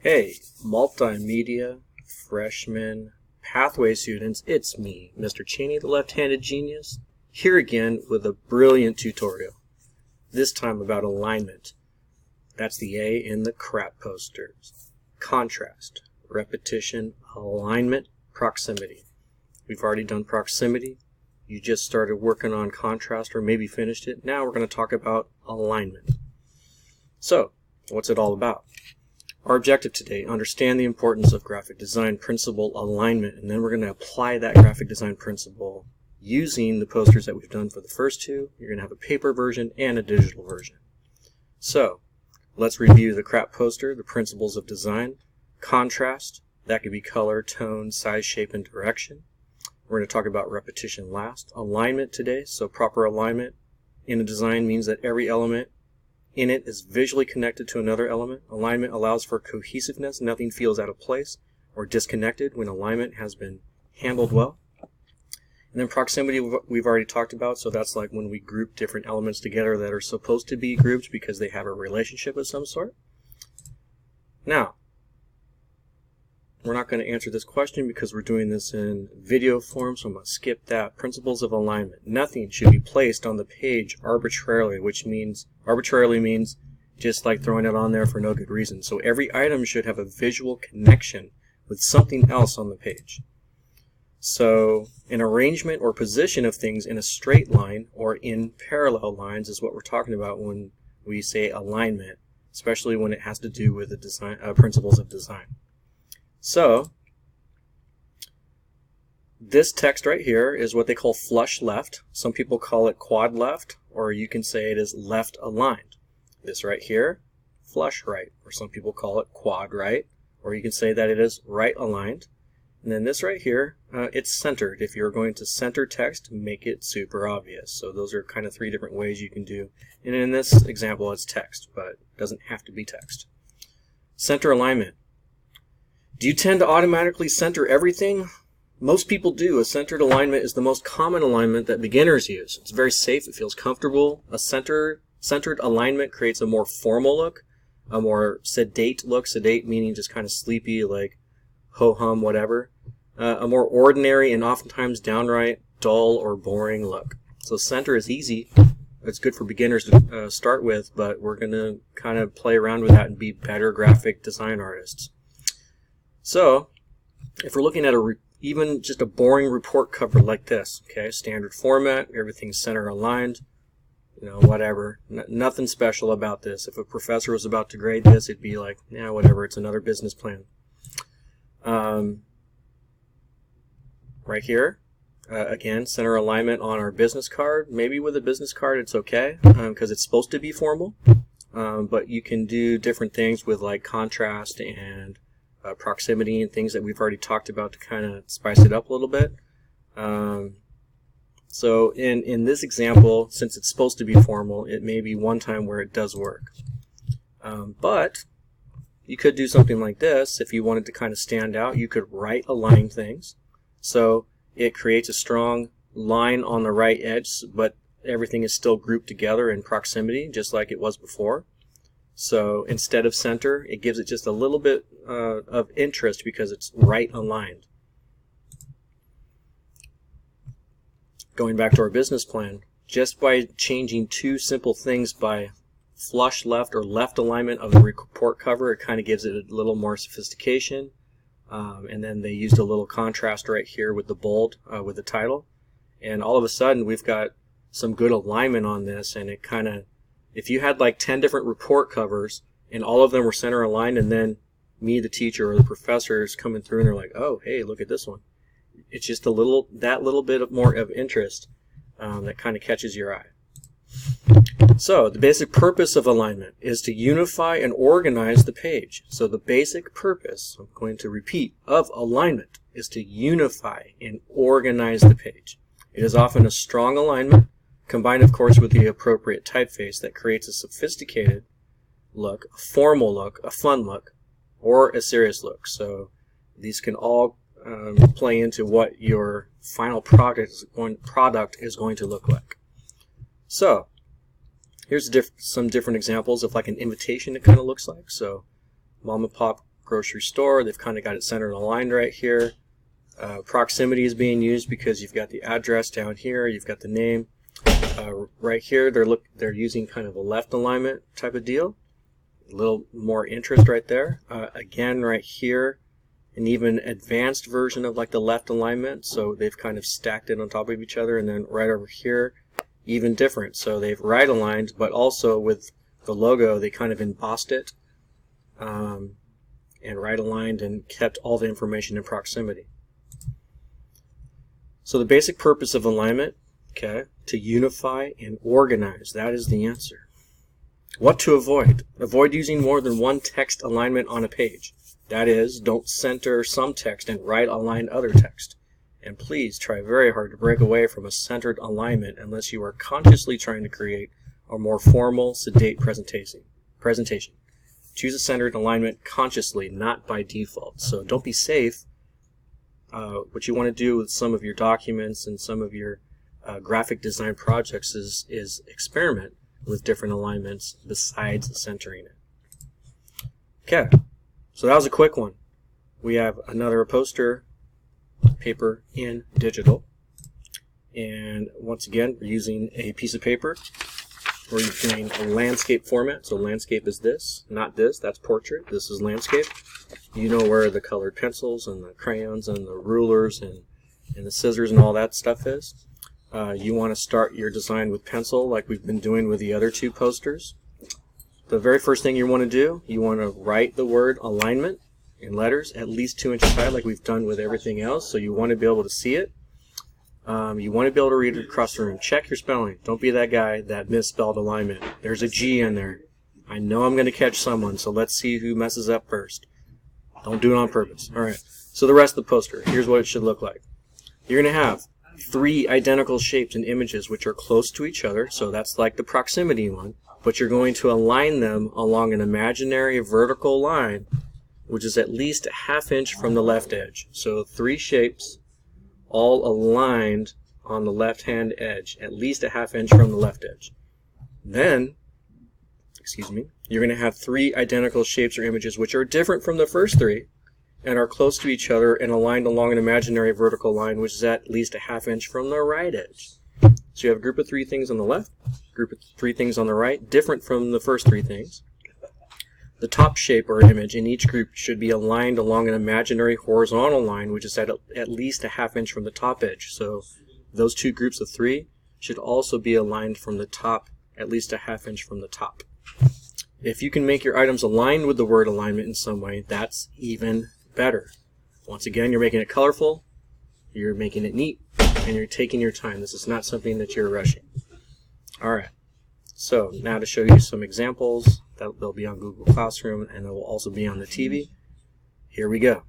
Hey, multimedia, freshmen, pathway students, it's me, Mr. Cheney, the left-handed genius, here again with a brilliant tutorial, this time about alignment. That's the A in the C.R.A.P posters. Contrast, repetition, alignment, proximity. We've already done proximity. You just started working on contrast or maybe finished it. Now we're going to talk about alignment. So, what's it all about? Our objective today, understand the importance of graphic design principle alignment, and then we're going to apply that graphic design principle using the posters that we've done for the first two. You're going to have a paper version and a digital version. So, let's review the C.R.A.P poster, the principles of design. Contrast, that could be color, tone, size, shape, and direction. We're going to talk about repetition last. Alignment today, so proper alignment in a design means that every element in it is visually connected to another element. Alignment allows for cohesiveness. Nothing feels out of place or disconnected when alignment has been handled well. And then proximity we've already talked about, so that's like when we group different elements together that are supposed to be grouped because they have a relationship of some sort. Now, we're not going to answer this question because we're doing this in video form, so I'm going to skip that. Principles of alignment. Nothing should be placed on the page arbitrarily, which means arbitrarily means just like throwing it on there for no good reason. So every item should have a visual connection with something else on the page. So an arrangement or position of things in a straight line or in parallel lines is what we're talking about when we say alignment, especially when it has to do with the design principles of design. So, this text right here is what they call flush left. Some people call it quad left, or you can say it is left aligned. This right here, flush right, or some people call it quad right, or you can say that it is right aligned. And then this right here, it's centered. If you're going to center text, make it super obvious. So those are kind of three different ways you can do. And in this example, it's text, but it doesn't have to be text. Center alignment. Do you tend to automatically center everything? Most people do. A centered alignment is the most common alignment that beginners use. It's very safe. It feels comfortable. A centered alignment creates a more formal look, a more sedate look. Sedate meaning just kind of sleepy, like ho-hum, whatever. A more ordinary and oftentimes downright dull or boring look. So center is easy. It's good for beginners to start with, but we're going to kind of play around with that and be better graphic design artists. So, if we're looking at even just a boring report cover like this, okay, standard format, everything's center aligned, you know, whatever, nothing special about this. If a professor was about to grade this, it'd be like, yeah, whatever, it's another business plan. Right here, again, center alignment on our business card. Maybe with a business card it's okay, because it's supposed to be formal, but you can do different things with like contrast and proximity and things that we've already talked about to kind of spice it up a little bit. So in this example, since it's supposed to be formal, it may be one time where it does work. But you could do something like this. If you wanted to kind of stand out, you could right align things. So it creates a strong line on the right edge, but everything is still grouped together in proximity, just like it was before. So instead of center, it gives it just a little bit of interest because it's right aligned. Going back to our business plan, just by changing two simple things by flush left or left alignment of the report cover, it kind of gives it a little more sophistication. And then they used a little contrast right here with the bold, with the title. And all of a sudden, we've got some good alignment on this, and it kind of, if you had like 10 different report covers and all of them were center aligned, and then me, the teacher, or the professor is coming through and they're like, oh, hey, look at this one. It's just that little bit more of interest that kind of catches your eye. So the basic purpose of alignment is to unify and organize the page. So the basic purpose, I'm going to repeat, of alignment is to unify and organize the page. It is often a strong alignment, combined, of course, with the appropriate typeface that creates a sophisticated look, a formal look, a fun look, or a serious look. So these can all play into what your final product is going to look like. So Here's some different examples of like an invitation it kind of looks like. So mom and pop grocery store. They've kind of got it centered and aligned right here. Proximity is being used because you've got the address down here, you've got the name. Right here, they're using kind of a left alignment type of deal. A little more interest right there. Again, right here, an even advanced version of like the left alignment. So they've kind of stacked it on top of each other, and then right over here, even different. So they've right aligned, but also with the logo, they kind of embossed it and right aligned and kept all the information in proximity. So the basic purpose of alignment, okay, to unify and organize. That is the answer. What to avoid? Avoid using more than one text alignment on a page. That is, don't center some text and right align other text. And please try very hard to break away from a centered alignment unless you are consciously trying to create a more formal, sedate presentation. Choose a centered alignment consciously, not by default. So don't be safe. What you want to do with some of your documents and some of your graphic design projects is experiment with different alignments besides centering it. Okay, so that was a quick one. We have another poster paper in digital, and once again we're using a piece of paper. We're using a landscape format. So landscape is this, not this. That's portrait. This is landscape. You know where the colored pencils and the crayons and the rulers and the scissors and all that stuff is. You want to start your design with pencil like we've been doing with the other two posters. The very first thing you want to do, you want to write the word alignment in letters at least 2 inches high like we've done with everything else. So you want to be able to see it. You want to be able to read it across the room. Check your spelling. Don't be that guy that misspelled alignment. There's a G in there. I know I'm going to catch someone, so let's see who messes up first. Don't do it on purpose. Alright, so the rest of the poster. Here's what it should look like. You're going to have 3 identical shapes and images which are close to each other, so that's like the proximity one, but you're going to align them along an imaginary vertical line which is at least a ½ inch from the left edge. So 3 shapes all aligned on the left hand edge, at least a ½ inch from the left edge. Then, you're going to have 3 identical shapes or images which are different from the first 3 and are close to each other and aligned along an imaginary vertical line which is at least a ½ inch from the right edge. So you have a group of 3 things on the left, group of 3 things on the right, different from the first 3 things. The top shape or image in each group should be aligned along an imaginary horizontal line which is at least a ½ inch from the top edge. So those 2 groups of 3 should also be aligned from the top, at least a ½ inch from the top. If you can make your items aligned with the word alignment in some way, that's even better. Once again, you're making it colorful, you're making it neat, and you're taking your time. This is not something that you're rushing. Alright, so now to show you some examples, they'll be on Google Classroom and they will also be on the TV. Here we go.